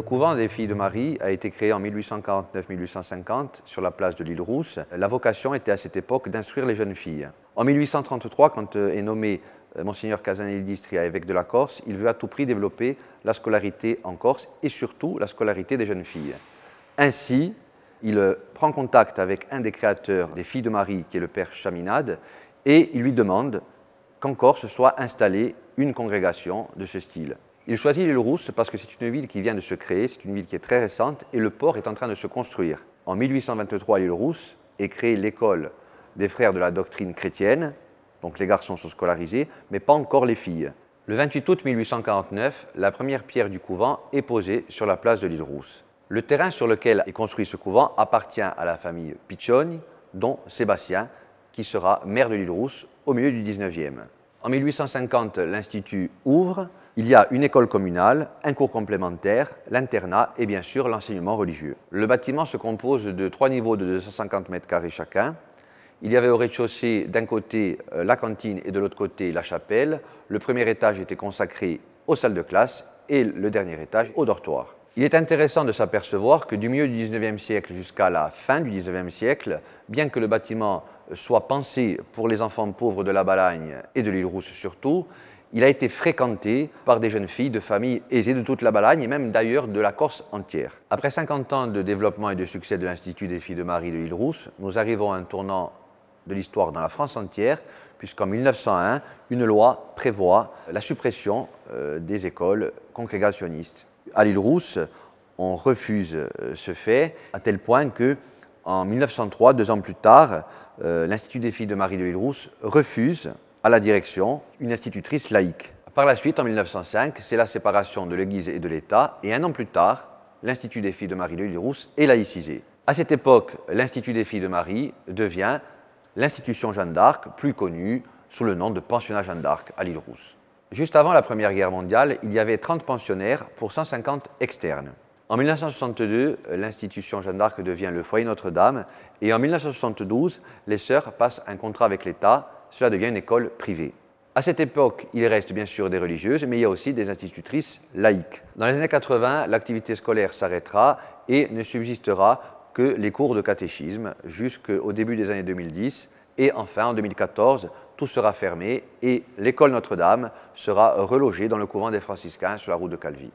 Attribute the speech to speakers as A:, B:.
A: Le couvent des Filles de Marie a été créé en 1849-1850 sur la place de l'Île Rousse. La vocation était à cette époque d'instruire les jeunes filles. En 1833, quand est nommé Monseigneur Casanelli d'Istria évêque de la Corse, il veut à tout prix développer la scolarité en Corse et surtout la scolarité des jeunes filles. Ainsi, il prend contact avec un des créateurs des Filles de Marie, qui est le père Chaminade, et il lui demande qu'en Corse soit installée une congrégation de ce style. Il choisit l'Île Rousse parce que c'est une ville qui vient de se créer, c'est une ville qui est très récente et le port est en train de se construire. En 1823, à l'Île Rousse est créée l'école des frères de la doctrine chrétienne, donc les garçons sont scolarisés, mais pas encore les filles. Le 28 août 1849, la première pierre du couvent est posée sur la place de l'Île Rousse. Le terrain sur lequel est construit ce couvent appartient à la famille Piccioni, dont Sébastien, qui sera maire de l'Île Rousse au milieu du 19e. En 1850, l'Institut ouvre. Il y a une école communale, un cours complémentaire, l'internat et bien sûr l'enseignement religieux. Le bâtiment se compose de 3 niveaux de 250 mètres carrés chacun. Il y avait au rez-de-chaussée d'un côté la cantine et de l'autre côté la chapelle. Le premier étage était consacré aux salles de classe et le dernier étage au dortoir. Il est intéressant de s'apercevoir que du milieu du 19e siècle jusqu'à la fin du 19e siècle, bien que le bâtiment soit pensé pour les enfants pauvres de la Balagne et de l'Île Rousse surtout, il a été fréquenté par des jeunes filles de familles aisées de toute la Balagne et même d'ailleurs de la Corse entière. Après 50 ans de développement et de succès de l'Institut des Filles de Marie de l'Île Rousse, nous arrivons à un tournant de l'histoire dans la France entière, puisqu'en 1901, une loi prévoit la suppression des écoles congrégationnistes. À l'Île Rousse, on refuse ce fait, à tel point qu'en 1903, 2 ans plus tard, l'Institut des Filles de Marie de l'Île Rousse refuse à la direction une institutrice laïque. Par la suite, en 1905, c'est la séparation de l'Église et de l'État, et 1 an plus tard, l'Institut des Filles de Marie de l'Île Rousse est laïcisé. À cette époque, l'Institut des Filles de Marie devient l'institution Jeanne d'Arc, plus connue sous le nom de pensionnat Jeanne d'Arc à l'Île Rousse. Juste avant la Première Guerre mondiale, il y avait 30 pensionnaires pour 150 externes. En 1962, l'institution Jeanne d'Arc devient le foyer Notre-Dame, et en 1972, les sœurs passent un contrat avec l'État. Cela devient une école privée. À cette époque, il reste bien sûr des religieuses, mais il y a aussi des institutrices laïques. Dans les années 80, l'activité scolaire s'arrêtera et ne subsistera que les cours de catéchisme jusqu'au début des années 2010. Et enfin, en 2014, tout sera fermé et l'école Notre-Dame sera relogée dans le couvent des franciscains sur la route de Calvi.